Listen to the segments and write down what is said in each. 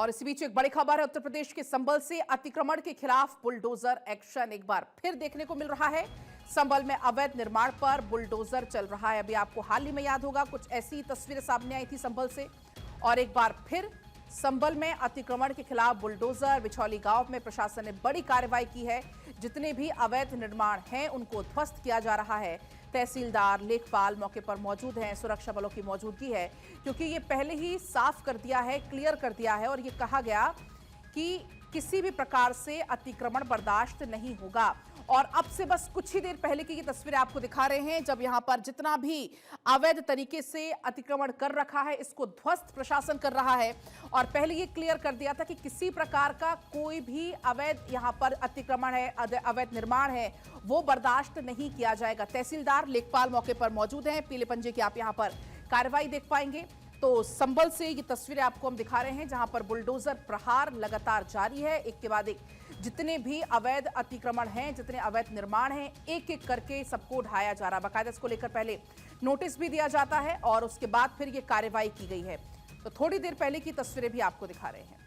और इसी बीच एक बड़ी खबर है उत्तर प्रदेश के संबल से। अतिक्रमण के खिलाफ बुलडोजर एक्शन एक बार फिर देखने को मिल रहा है। संबल में अवैध निर्माण पर बुलडोजर चल रहा है। अभी आपको हाल ही में याद होगा, कुछ ऐसी तस्वीरें सामने आई थी संबल से, और एक बार फिर संबल में अतिक्रमण के खिलाफ बुलडोजर। बिछौली गांव में प्रशासन ने बड़ी कार्रवाई की है। जितने भी अवैध निर्माण हैं उनको ध्वस्त किया जा रहा है। तहसीलदार, लेखपाल मौके पर मौजूद हैं। सुरक्षा बलों की मौजूदगी है, क्योंकि ये पहले ही साफ कर दिया है, क्लियर कर दिया है, और ये कहा गया कि किसी भी प्रकार से अतिक्रमण बर्दाश्त नहीं होगा। और अब से बस कुछ ही देर पहले की ये तस्वीरें आपको दिखा रहे हैं, जब यहां पर जितना भी अवैध तरीके से अतिक्रमण कर रखा है इसको ध्वस्त प्रशासन कर रहा है। और पहले ये क्लियर कर दिया था कि किसी प्रकार का कोई भी अवैध यहां पर अतिक्रमण है, अवैध निर्माण है, वो बर्दाश्त नहीं किया जाएगा। तहसीलदार, लेखपाल मौके पर मौजूद हैं। पीले पंजे की आप यहां पर कार्रवाई देख पाएंगे। तो संबल से ये तस्वीरें आपको हम दिखा रहे हैं, जहां पर बुलडोजर प्रहार लगातार जारी है। एक के बाद एक जितने भी अवैध अतिक्रमण हैं, जितने अवैध निर्माण हैं, एक एक करके सबको ढाया जा रहा है। बाकायदा इसको लेकर पहले नोटिस भी दिया जाता है और उसके बाद फिर ये कार्रवाई की गई है। तो थोड़ी देर पहले की तस्वीरें भी आपको दिखा रहे हैं।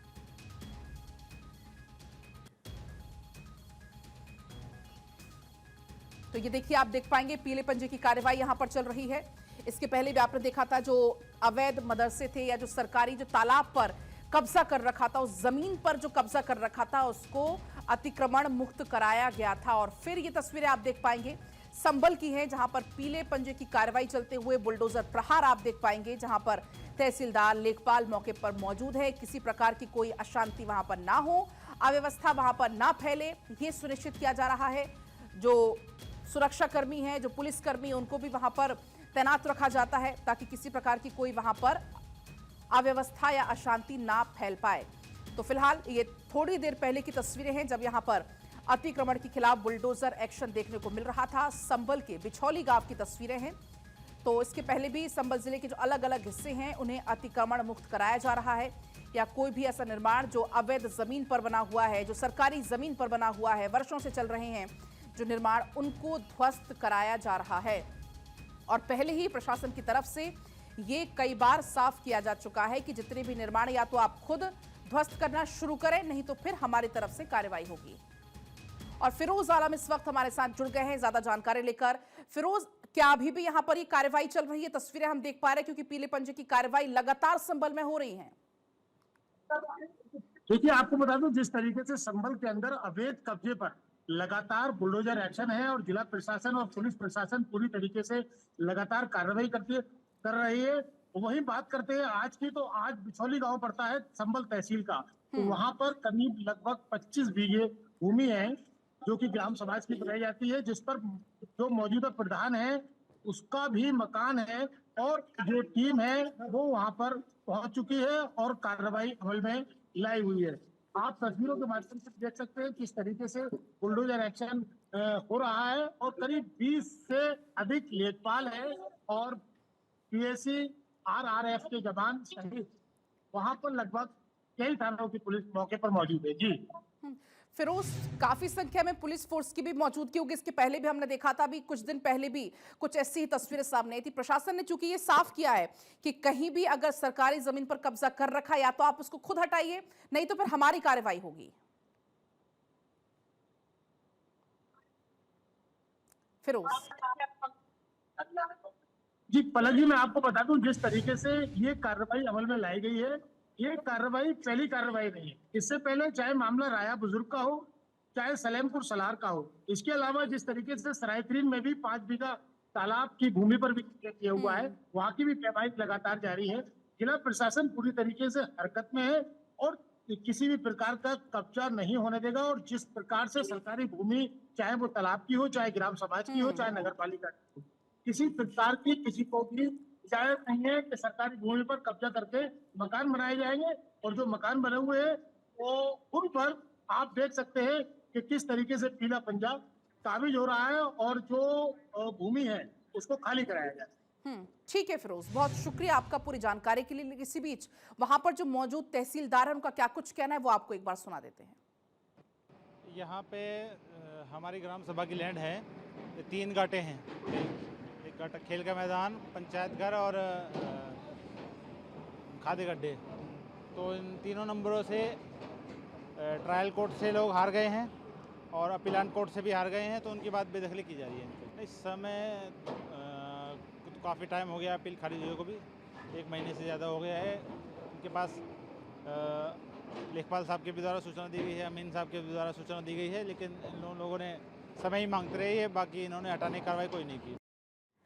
तो ये देखिए, आप देख पाएंगे पीले पंजे की कार्रवाई यहां पर चल रही है। इसके पहले भी आपने देखा था, जो अवैध मदरसे थे या जो सरकारी जो तालाब पर कब्जा कर रखा था, उस जमीन पर जो कब्जा कर रखा था उसको अतिक्रमण मुक्त कराया गया था। और फिर ये तस्वीरें आप देख पाएंगे संबल की हैं, जहां पर पीले पंजे की कार्रवाई चलते हुए बुलडोजर प्रहार आप देख पाएंगे, जहां पर तहसीलदार, लेखपाल मौके पर मौजूद है। किसी प्रकार की कोई अशांति वहां पर ना हो, अव्यवस्था वहां पर ना फैले, ये सुनिश्चित किया जा रहा है। जो सुरक्षाकर्मी हैं, जो पुलिसकर्मी, उनको भी वहां पर तैनात रखा जाता है, ताकि किसी प्रकार की कोई वहां पर अव्यवस्था या अशांति ना फैल पाए। तो फिलहाल ये थोड़ी देर पहले की तस्वीरें हैं, जब यहां पर अतिक्रमण के खिलाफ बुलडोजर एक्शन देखने को मिल रहा था। संबल के बिछौली गांव की तस्वीरें हैं। तो इसके पहले भी संबल जिले के जो अलग अलग हिस्से हैं उन्हें अतिक्रमण मुक्त कराया जा रहा है, या कोई भी ऐसा निर्माण जो अवैध जमीन पर बना हुआ है, जो सरकारी जमीन पर बना हुआ है, वर्षों से चल रहे हैं जो निर्माण, उनको ध्वस्त कराया जा रहा है। और पहले ही प्रशासन की तरफ से ये कई बार साफ किया जा चुका है कि जितने भी निर्माण या तो आप खुद ध्वस्त करना शुरू करें, नहीं तो फिर हमारी तरफ से कार्रवाई होगी। और फिरोज आलम इस वक्त हमारे साथ जुड़ गए हैं ज्यादा जानकारी लेकर। फिरोज, क्या अभी भी यहां पर ये कार्रवाई चल रही है? तस्वीरें हम देख पा रहे हैं, क्योंकि पीले पंजे की कार्रवाई लगातार संबल में हो रही है। देखिए, आपको बता दूं, जिस तरीके से संबल के अंदर अवैध कब्जे पर लगातार बुलडोजर एक्शन है और जिला प्रशासन और पुलिस प्रशासन पूरी तरीके से लगातार कार्रवाई कर रही है। वहीं बात करते हैं आज की, तो आज बिछौली गांव पड़ता है संबल तहसील का। तो वहां पर करीब लगभग 25 बीघे भूमि है, जो कि ग्राम समाज की बताई जाती है, जिस पर जो मौजूदा प्रधान है उसका भी मकान है, और जो टीम है वो वहां पर पहुंच चुकी है और कार्रवाई अमल में लाई हुई है। आप तस्वीरों के माध्यम से देख सकते हैं किस तरीके से बुलडोजर एक्शन हो रहा है, और करीब 20 से अधिक लेखपाल है और पीएसी, आरआरएफ के जवान सहित वहां पर लगभग कई थानों की पुलिस मौके पर मौजूद है। जी फिरोज, काफी संख्या में पुलिस फोर्स की भी मौजूदगी होगी। इसके पहले भी हमने देखा था, अभी कुछ दिन पहले भी कुछ ऐसी ही तस्वीरें सामने आई थी। प्रशासन ने चूंकि ये साफ किया है कि कहीं भी अगर सरकारी जमीन पर कब्जा कर रखा है, या तो आप उसको खुद हटाइए, नहीं तो फिर हमारी कार्रवाई होगी। फिरोज जी, पलक जी, मैं आपको बता दूं, जिस तरीके से ये कार्रवाई अमल में लाई गई है, ये कार्रवाई पहली कार्रवाई नहीं है। इससे पहले चाहे मामला राया बुजुर्ग का हो, चाहे सलेमपुर सलार का हो, इसके अलावा जिस तरीके से सरायतरीन में भी 5 बीघा तालाब की भूमि पर भी किया हुआ है, वहां की भी कार्रवाई लगातार जारी है। जिला प्रशासन पूरी तरीके से हरकत में है और किसी भी प्रकार का कब्जा नहीं होने देगा। और जिस प्रकार से सरकारी भूमि, चाहे वो तालाब की हो, चाहे ग्राम समाज की हो, चाहे नगर पालिका की हो, किसी प्रकार की किसी को भी इजाजत नहीं है कि सरकारी भूमि पर कब्जा करके मकान बनाए जाएंगे। और जो मकान बने हुए हैं वो उन पर आप देख सकते हैं कि किस तरीके से पीला पंजा काबिज हो रहा है, और जो भूमि है उसको खाली कराया जाए। ठीक है फिरोज, बहुत शुक्रिया आपका पूरी जानकारी के लिए। इसी बीच वहां पर जो मौजूद तहसीलदार है, उनका क्या कुछ कहना है वो आपको एक बार सुना देते हैं। यहाँ पे हमारी ग्राम सभा की लैंड है, 3 गाटे हैं। एक गाटा खेल का मैदान, पंचायत घर और खादे गड्ढे। तो इन तीनों नंबरों से ट्रायल कोर्ट से लोग हार गए हैं और अपीलान कोर्ट से भी हार गए हैं, तो उनकी बात बेदखली की जा रही है इनकी। इस समय तो काफ़ी टाइम हो गया अपील खारिज हुए को भी, 1 महीने से ज़्यादा हो गया है। उनके पास लेखपाल साहब के भी द्वारा सूचना दी गई है, अमीन साहब के भी द्वारा सूचना दी गई है, लेकिन इन लोगों ने समय ही मांगते रहे है, बाकी इन्होंने हटाने की कार्रवाई कोई नहीं की।